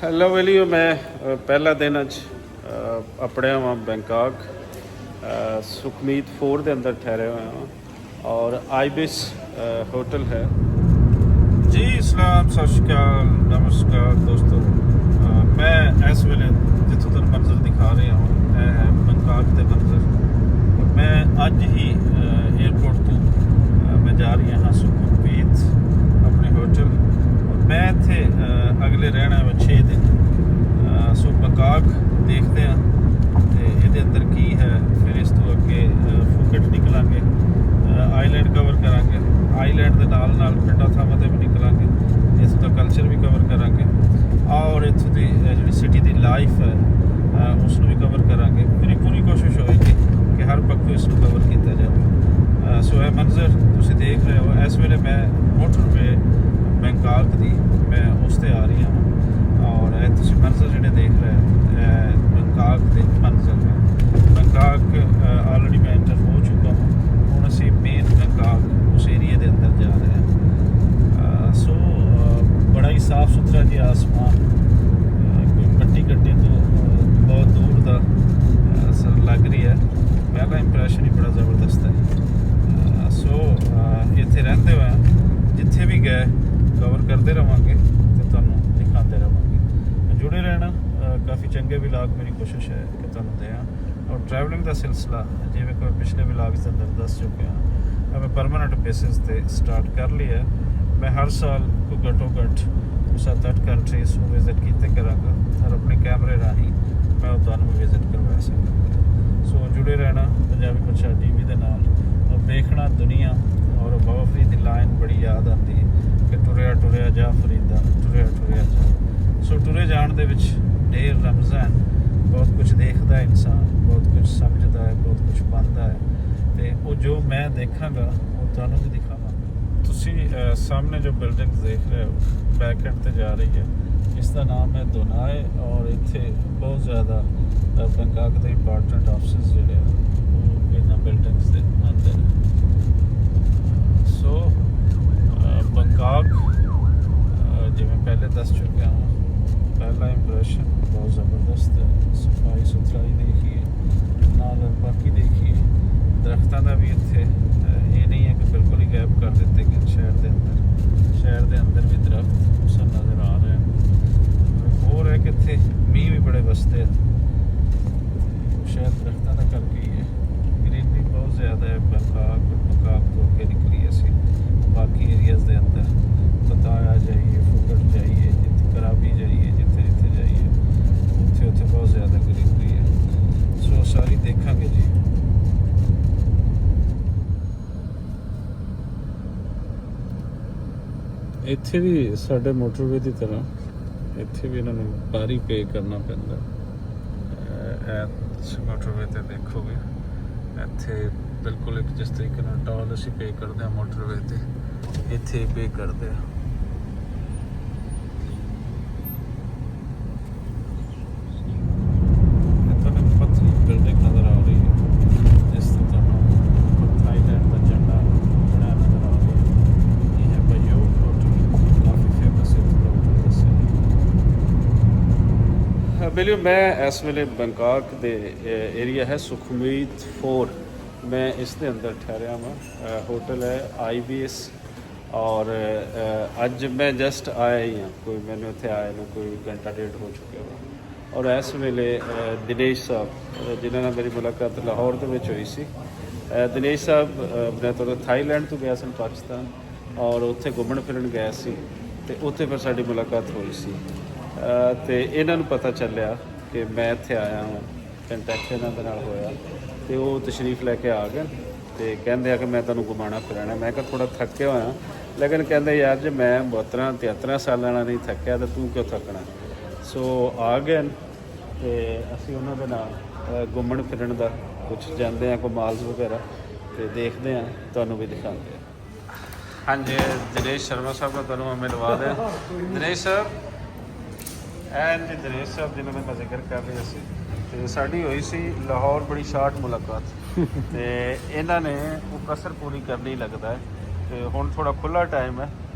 Hello ਵੇਲੀਓ ਮੈਂ ਪਹਿਲਾ ਦਿਨ ਅੱਜ ਆਪਣੇ ਵਾਂ ਬੈਂਕਾਕ ਸੁਖਮੀਤ 4 ਦੇ ਅੰਦਰ ਠਹਿਰੇ ਹੋਏ ਹਾਂ ਔਰ ਆਈਬਿਸ ਹੋਟਲ ਹੈ ਜੀ। ਇਸਲਾਮ ਸਤਿ ਸ਼੍ਰੀ ਅਕਾਲ ਨਮਸਕਾਰ ਦੋਸਤੋ। ਮੈਂ ਇਸ ਵੇਲੇ ਜਿੱਥੋਂ ਤੁਹਾਨੂੰ ਮੰਜ਼ਰ ਦਿਖਾ ਰਿਹਾ ਹਾਂ ਇਹ ਹੈ ਬੈਂਕਾਕ ਦੇ ਮੰਜ਼ਰ। ਮੈਂ ਅੱਜ ਹੀ ਏਅਰਪੋਰਟ ਤੋਂ ਮੈਂ ਜਾ ਰਹੀ ਹਾਂ ਸੁਖਮੀਤ ਆਪਣੇ ਹੋਟਲ। ਮੈਂ ਇੱਥੇ ਅਗਲੇ ਰਹਿਣਾ ਵਾ 6 ਦਿਨ। ਸੋ ਬੈਂਕਾਕ ਦੇਖਦੇ ਹਾਂ ਅਤੇ ਇਹਦੇ ਅੰਦਰ ਕੀ ਹੈ। ਫਿਰ ਇਸ ਤੋਂ ਅੱਗੇ ਫੂਕਟ ਨਿਕਲਾਂਗੇ, ਆਈਲੈਂਡ ਕਵਰ ਕਰਾਂਗੇ। ਆਈਲੈਂਡ ਦੇ ਨਾਲ ਨਾਲ ਪਿੰਡਾਂ ਥਾਵਾਂ 'ਤੇ ਵੀ ਨਿਕਲਾਂਗੇ, ਇਸ ਦਾ ਕਲਚਰ ਵੀ ਕਵਰ ਕਰਾਂਗੇ ਔਰ ਇੱਥੋਂ ਦੀ ਜਿਹੜੀ ਸਿਟੀ ਦੀ ਲਾਈਫ ਹੈ ਉਸ ਨੂੰ ਵੀ ਕਵਰ ਕਰਾਂਗੇ। ਮੇਰੀ ਪੂਰੀ ਕੋਸ਼ਿਸ਼ ਹੋਏਗੀ ਕਿ ਹਰ ਪੱਖੋਂ ਇਸ ਨੂੰ ਕਵਰ ਕੀਤਾ ਜਾਵੇ। ਸੋ ਇਹ ਮੰਜ਼ਰ ਤੁਸੀਂ ਦੇਖ ਰਹੇ ਹੋ। ਇਸ ਵੇਲੇ ਮੈਂ ਮੋਟਰਵੇ ਬੈਂਕਾਕ ਦੀ ਮੈਂ ਉਸ 'ਤੇ ਆ ਰਹੀ ਹਾਂ ਔਰ ਇਹ ਤੁਸੀਂ ਮੰਜ਼ਰ ਜਿਹੜੇ ਦੇਖ ਰਹੇ ਹੋ ਬੈਂਕਾਕ ਦੇ ਮੰਜ਼ਰ ਹੈ। ਬੈਂਕਾਕ ਆਲਰੇਡੀ ਮੈਂ ਐਂਟਰ ਹੋ ਚੁੱਕਾ ਹਾਂ। ਹੁਣ ਅਸੀਂ ਮੇਨ ਬੈਂਕਾਕ ਉਸ ਏਰੀਏ ਦੇ ਅੰਦਰ ਜਾ ਰਹੇ ਹਾਂ। ਸੋ ਬੜਾ ਹੀ ਸਾਫ ਸੁਥਰਾ ਜਿਹਾ ਆਸਮਾਨ, ਕੋਈ ਗੱਡੀ ਤੋਂ ਬਹੁਤ ਦੂਰ ਦਾ ਅਸਰ ਲੱਗ ਰਹੀ ਹੈ। ਪਹਿਲਾ ਇੰਪਰੈਸ਼ਨ ਹੀ ਬੜਾ ਜ਼ਬਰਦਸਤ ਹੈ। ਸੋ ਇੱਥੇ ਰਹਿੰਦੇ ਹੋਏ ਜਿੱਥੇ ਵੀ ਗਏ ਕਵਰ ਕਰਦੇ ਰਹਾਂਗੇ ਅਤੇ ਤੁਹਾਨੂੰ ਦਿਖਾਉਂਦੇ ਰਹਾਂਗੇ। ਜੁੜੇ ਰਹਿਣਾ। ਕਾਫੀ ਚੰਗੇ ਵਿਲਾਗ ਮੇਰੀ ਕੋਸ਼ਿਸ਼ ਹੈ ਕਿ ਤੁਹਾਨੂੰ ਦਿਆਂ ਔਰ ਟਰੈਵਲਿੰਗ ਦਾ ਸਿਲਸਿਲਾ ਜਿਵੇਂ ਕਿ ਪਿਛਲੇ ਵਿਲਾਗ ਦੇ ਅੰਦਰ ਦੱਸ ਚੁੱਕਿਆ ਮੈਂ ਪਰਮਾਨੈਂਟ ਬੇਸਿਸ 'ਤੇ ਸਟਾਰਟ ਕਰ ਲਿਆ। ਮੈਂ ਹਰ ਸਾਲ ਕੋਈ ਘੱਟੋ ਘੱਟ 7-8 ਕੰਟਰੀਜ਼ ਨੂੰ ਵਿਜ਼ਿਟ ਕੀਤੇ ਕਰਾਂਗਾ ਔਰ ਆਪਣੇ ਕੈਮਰੇ ਰਾਹੀਂ ਮੈਂ ਉਹ ਤੁਹਾਨੂੰ ਵੀ ਵਿਜ਼ਿਟ ਕਰਵਾ ਸਕਾਂਗਾ। ਸੋ ਜੁੜੇ ਰਹਿਣਾ ਪੰਜਾਬੀ ਭਾਸ਼ਾ TV ਦੇ ਨਾਲ ਔਰ ਦੇਖਣਾ ਦੁਨੀਆ। ਔਰ ਬਾਬਾ ਫਰੀਦ ਦੀ ਲਾਈਨ ਬੜੀ ਯਾਦ ਆਉਂਦੀ ਹੈ ਕਿ ਟੁਰਿਆ ਟੁਰਿਆ ਜਾ ਫਰੀਦਾ, ਟੁਰਿਆ ਟੁਰਿਆ ਜਾ। ਸੋ ਟੁਰੇ ਜਾਣ ਦੇ ਵਿੱਚ ਢੇਰ ਰਮਜ਼ਾਨ ਬਹੁਤ ਕੁਝ ਦੇਖਦਾ ਹੈ ਇਨਸਾਨ, ਬਹੁਤ ਕੁਝ ਸਮਝਦਾ ਹੈ, ਬਹੁਤ ਕੁਝ ਬਣਦਾ ਹੈ ਅਤੇ ਉਹ ਜੋ ਮੈਂ ਦੇਖਾਂਗਾ ਉਹ ਤੁਹਾਨੂੰ ਵੀ ਦਿਖਾਵਾਂਗਾ। ਤੁਸੀਂ ਸਾਹਮਣੇ ਜੋ ਬਿਲਡਿੰਗਸ ਦੇਖ ਰਹੇ ਹੋ ਬੈਕ ਐਂਡ 'ਤੇ ਜਾ ਰਹੀ ਹੈ, ਇਸ ਦਾ ਨਾਮ ਹੈ ਦੋਨਾਏ ਔਰ ਇੱਥੇ ਬਹੁਤ ਜ਼ਿਆਦਾ ਬੈਂਕਾਕ ਦੇ ਇੰਪੋਰਟੈਂਟ ਆਫਿਸਿਸ ਜਿਹੜੇ ਆ ਉਹ ਇਹਨਾਂ ਬਿਲਡਿੰਗਸ ਦੇ ਅੰਦਰ। ਸੋ ਬੈਂਕਾਕ ਜਿਵੇਂ ਪਹਿਲੇ ਦੱਸ ਚੁੱਕਿਆ ਹਾਂ, ਪਹਿਲਾ ਇੰਪਰੈਸ਼ਨ ਬਹੁਤ ਜ਼ਬਰਦਸਤ ਹੈ। ਸਫਾਈ ਸੁਥਰਾਈ ਦੇਖੀਏ, ਨਾਲ ਬਾਕੀ ਦੇਖੀਏ ਦਰਖਤਾਂ ਦਾ ਵੀ ਇੱਥੇ ਇਹ ਨਹੀਂ ਹੈ ਕਿ ਬਿਲਕੁਲ ਹੀ ਗਾਇਬ ਕਰ ਦਿੱਤੇ ਗਏ। ਸ਼ਹਿਰ ਦੇ ਅੰਦਰ ਵੀ ਦਰਖਤ ਸਾਨੂੰ ਨਜ਼ਰ ਆ ਰਹੇ ਹਨ। ਹੋਰ ਹੈ ਕਿ ਇੱਥੇ ਮੀਂਹ ਵੀ ਬੜੇ ਵਸਦੇ ਆ, ਸ਼ਾਇਦ ਦਰਖਤਾਂ ਦਾ ਕਰਕੇ ਹੀ ਹੈ। ਗਰੀਨਰੀ ਬਹੁਤ ਜ਼ਿਆਦਾ ਹੈ। ਬੈਂਕਾਕ ਤੋਂ ਅੱਗੇ ਨਿਕਲੀ ਅਸੀਂ ਬਾਕੀ ਏਰੀਆਜ਼ ਦੇ ਅੰਦਰ ਬਤਾਇਆ ਜਾਈਏ, ਫੁਕਟ ਜਾਈਏ, ਜਿੱਥੇ ਕਰਾਬੀ ਜਾਈਏ, ਜਿੱਥੇ ਜਾਈਏ ਉੱਥੇ ਬਹੁਤ ਜ਼ਿਆਦਾ ਗਰੀਨਰੀ ਹੈ। ਸੋ ਸਾਰੀ ਦੇਖਾਂਗੇ ਜੀ। ਇੱਥੇ ਵੀ ਸਾਡੇ ਮੋਟਰਵੇ ਦੀ ਤਰ੍ਹਾਂ ਇੱਥੇ ਵੀ ਇਹਨਾਂ ਨੂੰ ਭਾਰੀ ਪੇ ਕਰਨਾ ਪੈਂਦਾ। ਮੋਟਰਵੇ 'ਤੇ ਦੇਖੋਗੇ ਇੱਥੇ ਬਿਲਕੁਲ ਇੱਕ ਜਿਸ ਤਰੀਕੇ ਨਾਲ ਟੋਲ ਅਸੀਂ ਪੇ ਕਰਦੇ ਹਾਂ ਮੋਟਰਵੇ 'ਤੇ ਇੱਥੇ ਪੇ ਕਰਦੇ ਆ। ਪਤਲੀ ਬਿਲਡਿੰਗ ਨਜ਼ਰ ਆ ਰਹੀ ਹੈ ਜਿਸ ਤੋਂ ਤੁਹਾਨੂੰ ਥਾਈਲੈਂਡ ਦਾ ਝੰਡਾ ਬਣਿਆ ਨਜ਼ਰ ਆ ਰਿਹਾ ਹੈ। ਇਹ ਹੈ ਬਯੋਕ ਹੋਟਲ, ਕਾਫੀ ਫੇਮਸ ਹੋਟਲ ਦੱਸਿਆ। ਵੇਲੀਓ ਮੈਂ ਇਸ ਵੇਲੇ ਬੈਂਕਾਕ ਦੇ ਏਰੀਆ ਹੈ ਸੁਖਮੀਤ 4, ਮੈਂ ਇਸ ਦੇ ਅੰਦਰ ਠਹਿਰਿਆ ਵਾਂ। ਹੋਟਲ ਹੈ IBS ਔਰ ਅੱਜ ਮੈਂ ਜਸਟ ਆਇਆ ਹੀ ਹਾਂ, ਕੋਈ ਮੈਨੂੰ ਇੱਥੇ ਆਏ ਨੂੰ ਕੋਈ ਘੰਟਾ ਡੇਢ ਹੋ ਚੁੱਕਿਆ ਵਾ। ਔਰ ਇਸ ਵੇਲੇ ਦਿਨੇਸ਼ ਸਾਹਿਬ ਜਿਨ੍ਹਾਂ ਨਾਲ ਮੇਰੀ ਮੁਲਾਕਾਤ ਲਾਹੌਰ ਦੇ ਵਿੱਚ ਹੋਈ ਸੀ। ਦਿਨੇਸ਼ ਸਾਹਿਬ ਮੈਂ ਤੋਂ ਥਾਈਲੈਂਡ ਤੋਂ ਗਿਆ ਸਨ ਪਾਕਿਸਤਾਨ ਔਰ ਉੱਥੇ ਘੁੰਮਣ ਫਿਰਨ ਗਏ ਸੀ ਅਤੇ ਉੱਥੇ ਫਿਰ ਸਾਡੀ ਮੁਲਾਕਾਤ ਹੋਈ ਸੀ ਅਤੇ ਇਹਨਾਂ ਨੂੰ ਪਤਾ ਚੱਲਿਆ ਕਿ ਮੈਂ ਇੱਥੇ ਆਇਆ ਹਾਂ। ਕੰਟੈਕਟ ਇਹਨਾਂ ਦੇ ਨਾਲ ਹੋਇਆ ਅਤੇ ਉਹ ਤਸ਼ਰੀਫ ਲੈ ਕੇ ਆ ਗਏ ਅਤੇ ਕਹਿੰਦੇ ਆ ਕਿ ਮੈਂ ਤੁਹਾਨੂੰ ਘੁਮਾਉਣਾ ਫਿਰਾਉਣਾ। ਮੈਂ ਕਿਹਾ ਥੋੜ੍ਹਾ ਥੱਕਿਆ ਹੋਇਆ, ਲੇਕਿਨ ਕਹਿੰਦੇ ਯਾਰ ਜੇ ਮੈਂ 72-73 ਸਾਲਾਂ ਨਾਲ ਨਹੀਂ ਥੱਕਿਆ ਤਾਂ ਤੂੰ ਕਿਉਂ ਥੱਕਣਾ। ਸੋ ਆ ਗਏ ਅਤੇ ਅਸੀਂ ਉਹਨਾਂ ਦੇ ਨਾਲ ਘੁੰਮਣ ਫਿਰਨ ਦਾ ਕੁਛ ਜਾਂਦੇ ਹਾਂ, ਕੋਈ ਮਾਲਸ ਵਗੈਰਾ ਅਤੇ ਦੇਖਦੇ ਹਾਂ, ਤੁਹਾਨੂੰ ਵੀ ਦਿਖਾਉਂਦੇ ਹਾਂ। ਹਾਂਜੀ, ਦਿਨੇਸ਼ ਸ਼ਰਮਾ ਸਾਹਿਬ ਨਾਲ ਤੁਹਾਨੂੰ ਮੈਂ ਮਿਲਵਾ ਦਿਆਂ। ਦਿਨੇਸ਼ ਸਾਹਿਬ ਐਨ ਜੀ, ਦਿਨੇਸ਼ ਸਾਹਿਬ ਜਿਹਨਾਂ ਦਾ ਜ਼ਿਕਰ ਕਰ ਰਹੇ ਸੀ ਅਤੇ ਸਾਡੀ ਹੋਈ ਸੀ ਲਾਹੌਰ ਬੜੀ ਸ਼ਾਰਟ ਮੁਲਾਕਾਤ ਅਤੇ ਇਹਨਾਂ ਨੇ ਉਹ ਕਸਰ ਪੂਰੀ ਕਰਨੀ ਲੱਗਦਾ ਹੈ ਅਤੇ ਹੁਣ ਥੋੜ੍ਹਾ ਖੁੱਲ੍ਹਾ ਟਾਈਮ ਹੈ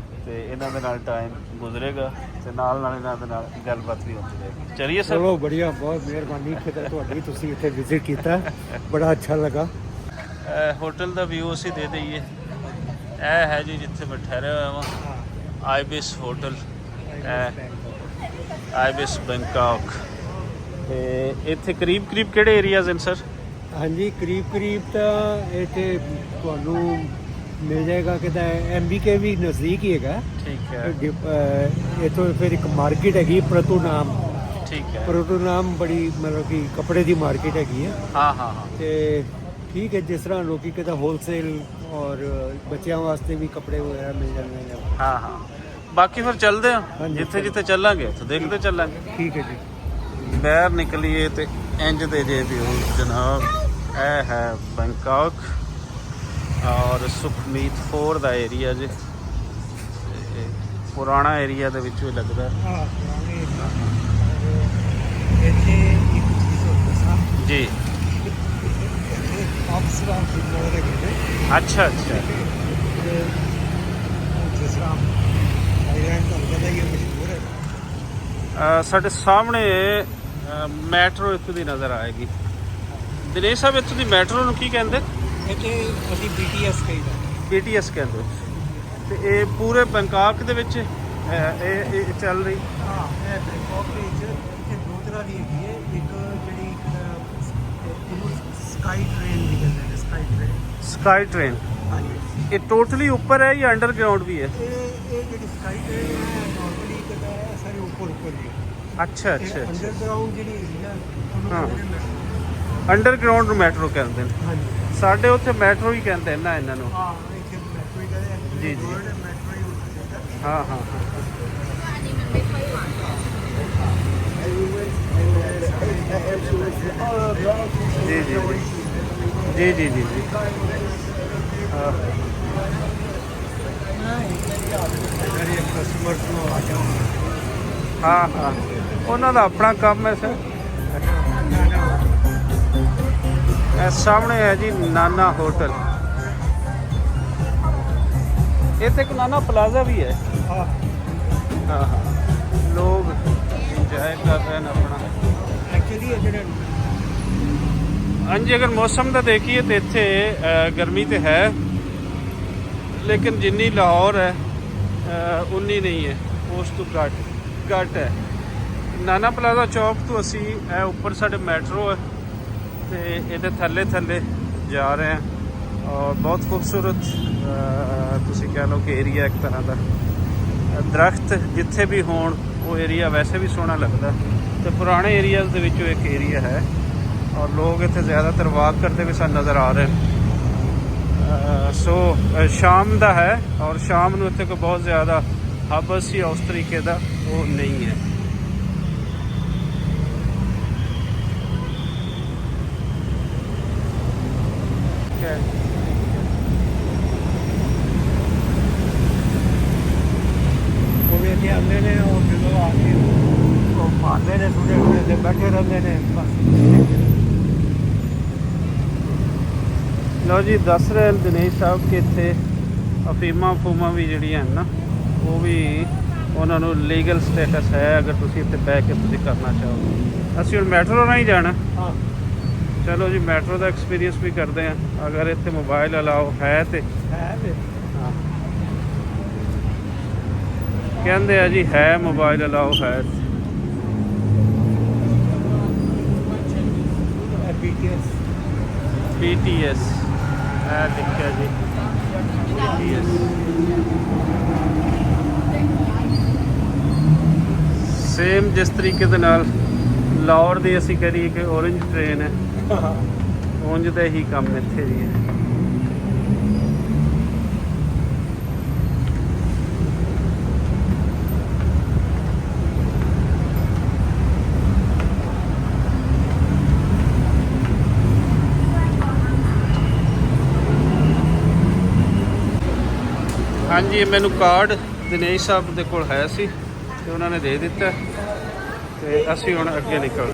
ਤੇ ਇਹਨਾਂ ਦੇ ਨਾਲ ਟਾਈਮ ਗੁਜ਼ਰੇਗਾ ਤੇ ਨਾਲ ਨਾਲ ਇਹਨਾਂ ਦੇ ਨਾਲ ਗੱਲਬਾਤ ਵੀ ਹੁੰਦੀ ਰਹੇਗੀ। ਚਲਿਏ ਸਰ। ਚਲੋ ਬੜੀਆ, ਬਹੁਤ ਮਿਹਰਬਾਨੀ ਖਿਦਰ ਤੁਹਾਡੀ, ਤੁਸੀਂ ਇੱਥੇ ਵਿਜ਼ਿਟ ਕੀਤਾ, ਬੜਾ ਅੱਛਾ ਲੱਗਾ। ਹੋਟਲ ਦਾ ਵਿਊ ਅਸੀਂ ਦੇ ਦਈਏ। ਇਹ ਹੈ ਜੀ ਜਿੱਥੇ ਮੈਂ ਠਹਿਰਿਆ ਹੋਇਆ ਵਾਂ, ਆਈਬਿਸ ਹੋਟਲ, ਆਈਬਿਸ ਬੈਂਕਾਕ। ਤੇ ਇੱਥੇ ਕਰੀਬ ਕਿਹੜੇ ਏਰੀਆਜ਼ ਹਨ ਸਰ? ਹਾਂਜੀ, ਕਰੀਬ ਤਾਂ ਇੱਥੇ ਤੁਹਾਨੂੰ ਮਿਲ ਜਾਏਗਾ ਕਿਤੇ MBK ਵੀ ਨਜ਼ਦੀਕ ਹੀ ਹੈਗਾ। ਠੀਕ ਹੈ, ਇੱਥੋਂ ਫਿਰ ਇੱਕ ਮਾਰਕੀਟ ਹੈਗੀ ਪ੍ਰਤੂ ਨਾਮ। ਠੀਕ ਹੈ। ਪ੍ਰਤੂ ਨਾਮ ਬੜੀ ਮਤਲਬ ਕਿ ਕੱਪੜੇ ਦੀ ਮਾਰਕੀਟ ਹੈਗੀ ਹੈ। ਹਾਂ। ਤੇ ਠੀਕ ਹੈ, ਜਿਸ ਤਰ੍ਹਾਂ ਲੋਕੀ ਕਿਤੇ ਹੋਲਸੇਲ ਔਰ ਬੱਚਿਆਂ ਵਾਸਤੇ ਵੀ ਕੱਪੜੇ ਵਗੈਰਾ ਮਿਲ ਜਾਂਦੇ ਨੇ। ਹਾਂ। ਬਾਕੀ ਫਿਰ ਚੱਲਦੇ ਹਾਂ, ਹਾਂਜੀ, ਜਿੱਥੇ ਚੱਲਾਂਗੇ ਉੱਥੇ ਦੇਖਦੇ ਚੱਲਾਂਗੇ। ਠੀਕ ਹੈ ਜੀ। ਬਾਹਰ ਨਿਕਲੀਏ ਤੇ ਇੰਜ ਦੇ ਜੇ ਵੀ ਜਨਾਬ, ਇਹ ਹੈ ਬੈਂਕਾਕ ਔਰ ਸੁਖਮੀਤ 4 ਦਾ ਏਰੀਆ ਜੀ। ਪੁਰਾਣਾ ਏਰੀਆ ਦੇ ਵਿੱਚੋਂ ਲੱਗਦਾ। ਹਾਂ, ਪੁਰਾਣੇ ਇੱਥੇ ਇੱਕ ਚੀਜ਼ ਹੋਰ ਦੱਸਾਂ ਜੀ। ਅਫਸਰਾਂ ਫੁੱਟਬਾਲ ਦੇ ਖੇਡੇ। ਅੱਛਾ। ਤੇ ਜਿਸ ਤਰ੍ਹਾਂ ਆਇਰਲੈਂਡ ਤੁਹਾਨੂੰ ਪਤਾ ਹੀ ਹੈ, ਮਸ਼ਹੂਰ ਹੈ। ਸਾਡੇ ਸਾਹਮਣੇ ਮੈਟਰੋ ਇੱਥੋਂ ਦੀ ਨਜ਼ਰ ਆਏਗੀ। ਦਿਨੇਸ਼ ਸਾਹਿਬ, ਇੱਥੋਂ ਦੀ ਮੈਟਰੋ ਨੂੰ ਕੀ ਕਹਿੰਦੇ? ਇੱਥੇ ਅਸੀਂ BTS ਕਹੀਦਾ। BTS ਕਹਿੰਦੇ। ਤੇ ਇਹ ਪੂਰੇ ਬੈਂਕਾਕ ਦੇ ਵਿੱਚ ਇਹ ਚੱਲ ਰਹੀ? ਹਾਂ, ਇਹ ਬੈਂਕਾਕ ਦੇ ਵਿੱਚ ਇੱਥੇ ਦੋ ਤਰ੍ਹਾਂ ਦੀ ਹੈਗੀ ਹੈ। ਇੱਕ ਜਿਹੜੀ ਇਹਨੂੰ ਸਕਾਈ ਟ੍ਰੇਨ ਵੀ ਕਹਿੰਦੇ ਨੇ। Sky train. ਹਾਂਜੀ। ਇਹ ਟੋਟਲੀ ਉੱਪਰ ਹੈ ਜਾਂ ਅੰਡਰਗਰਾਉਂਡ ਵੀ ਹੈ? ਇਹ ਜਿਹੜੀ ਸਕਾਈ ਟ੍ਰੇਨ ਹੈ ਨਾਰਮਲੀ ਕਿਤੇ ਸਾਰੇ ਉੱਪਰ ਹੀ ਹੈ। ਅੱਛਾ। ਅੰਡਰਗਰਾਉਂਡ ਜਿਹੜੀ ਹੈਗੀ ਨਾ ਉਹਨੂੰ ਹਾਂ। ਕਹਿੰਦੇ ਨੇ metro। ਅੰਡਰਗਰਾਉਂਡ ਨੂੰ ਮੈਟਰੋ ਕਹਿੰਦੇ ਨੇ। ਹਾਂਜੀ। ਸਾਡੇ ਉੱਥੇ ਮੈਟਰੋ ਹੀ ਕਹਿੰਦੇ ਨੇ ਨਾ ਇਹਨਾਂ ਨੂੰ। ਹਾਂ, ਇੱਥੇ ਮੈਟਰੋ ਹੀ ਕਹਿੰਦੇ। ਜੀ। ਮੈਟਰੋ ਹੀ ਹੁੰਦਾ। ਹਾਂ। ਜੀ। ਕਸਟਮਰ ਨੂੰ ਆ ਜਾਓ। ਹਾਂ, ਉਹਨਾਂ ਦਾ ਆਪਣਾ ਕੰਮ ਹੈ ਸਰ। ਇਹ ਸਾਹਮਣੇ ਹੈ ਜੀ ਨਾਨਾ ਹੋਟਲ। ਇੱਥੇ ਇੱਕ ਨਾਨਾ ਪਲਾਜ਼ਾ ਵੀ ਹੈ। ਹਾਂ। ਲੋਕ ਇੰਜੋਏ ਕਰ ਰਹੇ ਨੇ ਆਪਣਾ। ਐਕਚੁਅਲੀ ਇਹ ਜਿਹੜਾ ਹਾਂਜੀ, ਅਗਰ ਮੌਸਮ ਦਾ ਦੇਖੀਏ ਤਾਂ ਇੱਥੇ ਗਰਮੀ ਤੇ ਹੈ, ਲੇਕਿਨ ਜਿੰਨੀ ਲਾਹੌਰ ਹੈ ਉਨੀ ਨਹੀਂ ਹੈ, ਉਸ ਤੋਂ ਘੱਟ ਹੈ। ਨਾਨਾ ਪਲਾਜ਼ਾ ਚੌਕ ਤੋਂ ਅਸੀਂ ਇਹ ਉੱਪਰ ਸਾਡੇ ਮੈਟਰੋ ਹੈ ਤੇ ਇਹਦੇ ਥੱਲੇ ਜਾ ਰਹੇ ਹਾਂ। ਔਰ ਬਹੁਤ ਖੂਬਸੂਰਤ ਤੁਸੀਂ ਕਹਿ ਲਓ ਕਿ ਏਰੀਆ, ਇੱਕ ਤਰ੍ਹਾਂ ਦਾ ਦਰਖਤ ਜਿੱਥੇ ਵੀ ਹੋਣ ਉਹ ਏਰੀਆ ਵੈਸੇ ਵੀ ਸੋਹਣਾ ਲੱਗਦਾ। ਤੇ ਪੁਰਾਣੇ ਏਰੀਆਜ਼ ਦੇ ਵਿੱਚੋਂ ਇੱਕ ਏਰੀਆ ਹੈ ਔਰ ਲੋਕ ਇੱਥੇ ਜ਼ਿਆਦਾਤਰ ਵਾਕ ਕਰਦੇ ਵੀ ਸਾਨੂੰ ਨਜ਼ਰ ਆ ਰਹੇ ਨੇ। ਸੋ ਸ਼ਾਮ ਦਾ ਹੈ ਔਰ ਸ਼ਾਮ ਨੂੰ ਇੱਥੇ ਕੋਈ ਬਹੁਤ ਜ਼ਿਆਦਾ ਹਬਸ ਜਾਂ ਉਸ ਤਰੀਕੇ ਦਾ ਉਹ ਨਹੀਂ ਹੈ। ਉਹ ਵੀ ਇੱਥੇ ਆਉਂਦੇ ਨੇ, ਉਹ ਜਦੋਂ ਆ ਕੇ ਉਹ ਮਾਰਦੇ ਨੇ, ਥੋੜੇ ਤੇ ਬੈਠੇ ਰਹਿੰਦੇ ਨੇ ਬਸ। ਲਓ ਜੀ, ਦੱਸ ਰਹੇ ਦਿਨੇਸ਼ ਸਾਹਿਬ ਕਿ ਇੱਥੇ ਅਫੀਮਾਂ ਵੀ ਜਿਹੜੀਆਂ ਹਨ ਨਾ, ਉਹ ਵੀ ਉਹਨਾਂ ਨੂੰ ਲੀਗਲ ਸਟੇਟਸ ਹੈ ਅਗਰ ਤੁਸੀਂ ਇੱਥੇ ਬਹਿ ਕੇ ਤੁਸੀਂ ਕਰਨਾ ਚਾਹੋ। ਅਸੀਂ ਹੁਣ ਮੈਟਰੋ ਨਾਲ ਹੀ ਜਾਣਾ। ਹਾਂ, ਚਲੋ ਜੀ, ਮੈਟਰੋ ਦਾ ਐਕਸਪੀਰੀਅੰਸ ਵੀ ਕਰਦੇ ਹਾਂ। ਅਗਰ ਇੱਥੇ ਮੋਬਾਈਲ ਅਲਾਓ ਹੈ ਤੇ ਕਹਿੰਦੇ ਆ ਜੀ ਹੈ, ਮੋਬਾਈਲ ਅਲਾਓ ਹੈ। BTS ਇਹ ਲਿਖਿਆ ਜੀ, BTS। ਸੇਮ ਜਿਸ ਤਰੀਕੇ ਦੇ ਨਾਲ ਲਾਹੌਰ ਦੀ ਅਸੀਂ ਕਰੀਏ ਕਿ ਔਰੰਜ ਟ੍ਰੇਨ ਹੈ, ਉਂਝ ਦਾ ਹੀ ਕੰਮ ਇੱਥੇ ਵੀ ਹੈ। ਹਾਂਜੀ, ਮੈਨੂੰ ਕਾਰਡ ਦਿਨੇਸ਼ ਸਾਹਿਬ ਦੇ ਕੋਲ ਹੈ ਸੀ ਤੇ ਉਹਨਾਂ ਨੇ ਦੇ ਦਿੱਤਾ ਤੇ ਅਸੀਂ ਹੁਣ ਅੱਗੇ ਨਿਕਲ।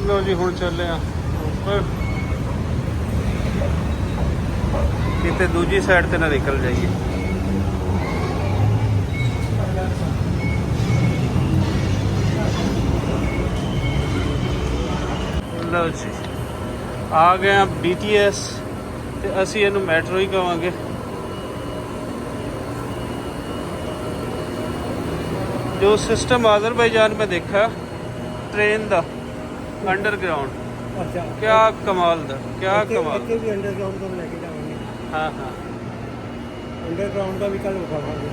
ਲਓ ਜੀ, ਹੁਣ ਚੱਲੇ ਆ ਉੱਪਰ। ਕਿਤੇ ਦੂਜੀ ਸਾਈਡ ਤੇ ਨਾ ਨਿਕਲ ਜਾਈਏ। ਲਓ ਜੀ, ਆ ਗਏ ਆ BTS ਤੇ ਅਸੀਂ ਇਹਨੂੰ ਮੈਟਰੋ ਹੀ ਕਹਾਂਗੇ। ਜੋ ਸਿਸਟਮ आज़रबाईजान में देखा ट्रेन ਦਾ ਅੰਡਰਗਰਾਉਂਡ, ਅੱਛਾ ਕਿਆ ਕਮਾਲ ਦਾ, ਕਿਆ ਕਮਾਲ। ਇੱਥੇ ਵੀ ਅੰਡਰਗਰਾਉਂਡ ਤੋਂ ਲੈ ਕੇ ਜਾਵਾਂਗੇ। ਹਾਂ ਹਾਂ, ਅੰਡਰਗਰਾਉਂਡ ਦਾ ਵੀ ਕੱਲ ਵਿਖਾਵਾਂਗੇ।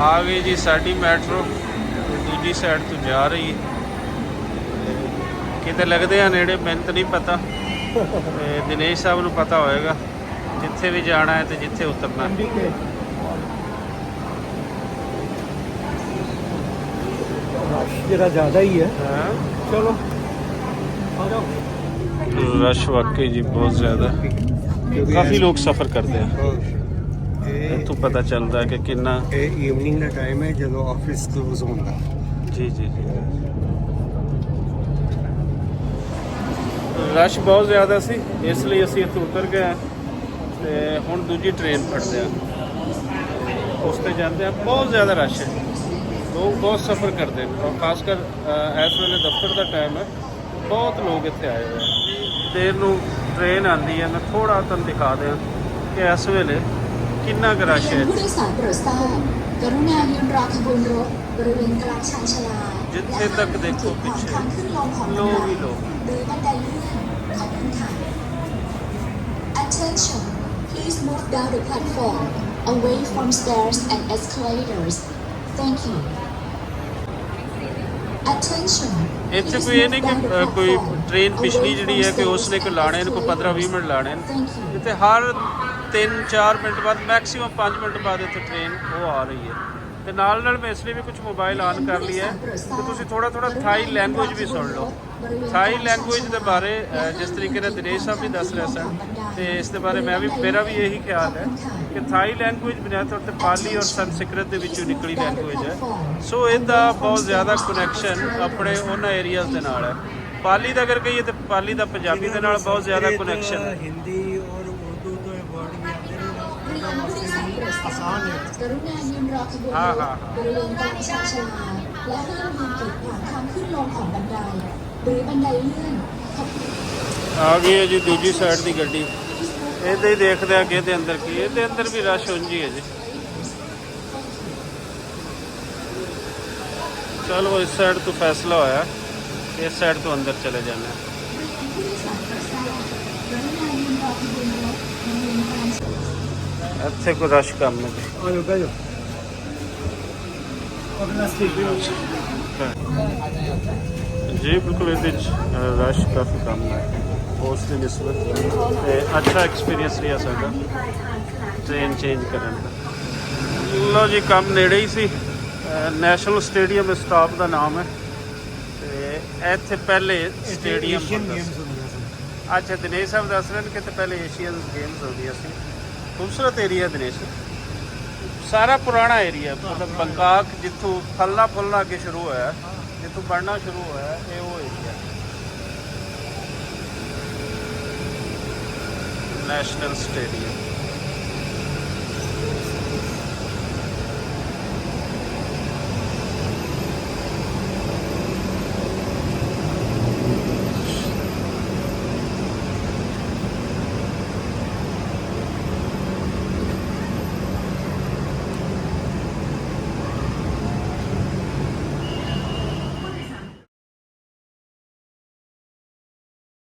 ਆ ਗਈ ਜੀ ਸਾਡੀ ਮੈਟਰੋ, ਦੂਜੀ ਸਾਈਡ ਤੋਂ ਜਾ ਰਹੀ ਹੈ। ਕਿਤੇ ਲੱਗਦੇ ਆ ਨੇੜੇ, ਮੈਨੂੰ ਤਾਂ ਨਹੀਂ ਪਤਾ, ਤੇ ਦਿਨੇਸ਼ ਸਾਹਿਬ ਨੂੰ ਪਤਾ ਹੋਏਗਾ ਜਿੱਥੇ ਵੀ ਜਾਣਾ ਹੈ ਤੇ ਜਿੱਥੇ ਉਤਰਨਾ ਹੈ। जरा ज़्यादा ही है। ਹਾਂ, चलो आ जाओ। रश वाकई जी बहुत ज़्यादा, काफ़ी लोग सफ़र करते हैं। ਇੱਥੋਂ ਪਤਾ ਚੱਲਦਾ ਕਿ ਕਿੰਨਾ। ਇਹ ਈਵਨਿੰਗ ਦਾ ਟਾਈਮ ਹੈ ਜਦੋਂ ਆਫਿਸ ਕਲੋਜ਼ ਹੁੰਦਾ। ਜੀ ਜੀ ਜੀ, ਰਸ਼ ਬਹੁਤ ਜ਼ਿਆਦਾ ਸੀ, ਇਸ ਲਈ ਅਸੀਂ ਇੱਥੋਂ ਉਤਰ ਗਏ ਹਾਂ ਤੇ ਹੁਣ ਦੂਜੀ ਟ੍ਰੇਨ ਫੜਦੇ ਹਾਂ, ਉਸ 'ਤੇ ਜਾਂਦੇ ਹਾਂ। ਬਹੁਤ ਜ਼ਿਆਦਾ ਰਸ਼ ਹੈ, ਲੋਕ ਬਹੁਤ ਸਫ਼ਰ ਕਰਦੇ ਨੇ, ਔਰ ਖਾਸ ਕਰ ਇਸ ਵੇਲੇ ਦਫ਼ਤਰ ਦਾ ਟਾਈਮ ਹੈ, ਬਹੁਤ ਲੋਕ ਇੱਥੇ ਆਏ ਹੋਏ ਆ। ਦੇਰ ਨੂੰ ਟ੍ਰੇਨ ਆਉਂਦੀ ਹੈ। ਮੈਂ ਥੋੜ੍ਹਾ ਤੁਹਾਨੂੰ ਦਿਖਾ ਦਿਆਂ ਕਿ ਇਸ ਵੇਲੇ ਕਿੰਨਾ ਕੁ ਰਸ਼ ਹੈ। ผู้โดยสารโปรดทราบกรุณายืนรอขบวนรถบริเวณกลางชานชาลา ਜਿੱਥੇ ਤੱਕ ਦੇਖੋ ਪਿੱਛੇ ทางขึ้นลงของบัน ਲੋਕ ได ਹੀ ਲੋਕ। หรือบันไดเลื่อนขอบคุณค่ะ Attention please move down the platform away from stairs and escalators thank you Attention ਇੱਥੇ ਕੋਈ ਇਹ ਨਹੀਂ ਕਿ ਕੋਈ ਟ੍ਰੇਨ ਪਿਛਲੀ ਜਿਹੜੀ ਹੈ ਕਿ ਉਸਨੇ ਕੋਈ ਲਾਣੇ ਨੇ, ਕੋਈ 15-20 ਮਿੰਟ ਲਾਣੇ ਨੇ। Thank you ਇੱਥੇ ਹਰ 3-4 ਮਿੰਟ ਬਾਅਦ, ਮੈਕਸਿਮਮ 5 ਮਿੰਟ ਬਾਅਦ ਇੱਥੇ ਟ੍ਰੇਨ ਉਹ ਆ ਰਹੀ ਹੈ। ਤੇ ਨਾਲ ਨਾਲ ਮੈਂ ਇਸ ਲਈ ਵੀ ਕੁਝ ਮੋਬਾਈਲ ਆਨ ਕਰ ਲਿਆ ਹੈ ਕਿ ਤੁਸੀਂ ਥੋੜਾ ਥਾਈ ਲੈਂਗੁਏਜ ਵੀ ਸੁਣ ਲਓ। ਥਾਈ ਲੈਂਗੁਏਜ ਦੇ ਬਾਰੇ ਜਿਸ ਤਰੀਕੇ ਨਾਲ ਦਿਨੇਸ਼ ਸਾਹਿਬ ਵੀ ਦੱਸ ਰਹੇ ਸਨ, ਤੇ ਇਸ ਦੇ ਬਾਰੇ ਮੇਰਾ ਵੀ ਇਹੀ ਖਿਆਲ ਹੈ ਕਿ ਥਾਈ ਲੈਂਗੁਏਜ ਬੁਨਿਆਦੀ ਤੌਰ ਤੇ ਪਾਲੀ ਔਰ ਸੰਸਕ੍ਰਿਤ ਦੇ ਵਿੱਚੋਂ ਨਿਕਲੀ ਲੈਂਗੁਏਜ ਹੈ। ਸੋ ਇਹਦਾ ਬਹੁਤ ਜ਼ਿਆਦਾ ਕਨੈਕਸ਼ਨ ਆਪਣੇ ਉਹਨਾਂ ਏਰੀਆਜ਼ ਦੇ ਨਾਲ ਹੈ। ਪਾਲੀ ਦਾ ਅਗਰ ਕਹੀਏ ਤਾਂ ਪਾਲੀ ਦਾ ਪੰਜਾਬੀ ਦੇ ਨਾਲ ਬਹੁਤ ਜ਼ਿਆਦਾ ਕਨੈਕਸ਼ਨ ਹੈ। ਹਿੰਦੀ ਔਰ ਉਰਦੂ ਤੋਂ ਇਹ ਵਰਡ ਵੀ ਆਉਂਦੇ ਨੇ, ਉਹਨਾਂ ਵਾਸਤੇ ਆਸਾਨ ਹੈ। กรุณายืนรอขบวนรถบริเวณกลางชานชาลาและห้ามยืนกีดขวางทางขึ้นลงของบันไดหรือบันไดเลื่อนขอบคุณ ਆ ਗਈ ਹੈ ਜੀ ਦੂਜੀ ਸਾਈਡ ਦੀ ਗੱਡੀ। ਇਹਦੇ ਹੀ ਦੇਖਦੇ ਆ ਕਿ ਇਹਦੇ ਅੰਦਰ ਕੀ ਹੈ। ਇਹਦੇ ਅੰਦਰ ਵੀ ਰਸ਼ ਉਂਝ ਹੀ ਹੈ ਜੀ। ਚਲੋ ਇਸ ਸਾਈਡ ਤੋਂ ਫੈਸਲਾ ਹੋਇਆ, ਇਸ ਸਾਈਡ ਤੋਂ ਅੰਦਰ ਚਲੇ ਜਾਣਾ ਹੈ। ผู้โดยสารโปรดทราบกรุณายืนรอขบวนรถบริเวณกลาง ਇੱਥੇ ਕੋਈ ਰਸ਼ ਕੰਮ ਨਹੀਂ। ਆ ਜਾਓ ਬਹਿ ਜਾਓ ਆਪਣਾ ਸੀਟ ਜੀ ਬਿਲਕੁਲ, ਇਹਦੇ 'ਚ ਰਸ਼ ਕਾਫੀ ਕਮ ਹੈ ਉਸ ਦੀ ਨਿਸਬਤ, ਤੇ ਅੱਛਾ ਐਕਸਪੀਰੀਅੰਸ ਰਿਹਾ ਸਾਡਾ ਟ੍ਰੇਨ ਚੇਂਜ ਕਰਨ ਦਾ। ਲਓ ਜੀ, ਕੰਮ ਨੇੜੇ ਹੀ ਸੀ। ਨੈਸ਼ਨਲ ਸਟੇਡੀਅਮ ਸਟਾਪ ਦਾ ਨਾਮ ਹੈ, ਤੇ ਇੱਥੇ ਪਹਿਲੇ ਸਟੇਡੀਅਮ ਹੁੰਦਾ ਸੀ। ਅੱਛਾ, ਦਿਨੇਸ਼ ਸਾਹਿਬ ਦੱਸ ਰਹੇ ਨੇ ਕਿ ਇੱਥੇ ਪਹਿਲੇ ਏਸ਼ੀਅਨ ਗੇਮਸ ਹੁੰਦੀਆਂ ਸੀ। ਖੂਬਸੂਰਤ ਏਰੀਆ ਦਿਨੇਸ਼, ਸਾਰਾ ਪੁਰਾਣਾ ਏਰੀਆ, ਮਤਲਬ ਬੰਕਾਕ ਜਿੱਥੋਂ ਫਲਣਾ ਫੁੱਲਣਾ ਅੱਗੇ ਸ਼ੁਰੂ ਹੋਇਆ, ਜਿੱਥੋਂ ਬਣਨਾ ਸ਼ੁਰੂ ਹੋਇਆ, ਇਹ ਉਹ ਏਰੀਆ ਨੈਸ਼ਨਲ ਸਟੇਡੀਅਮ।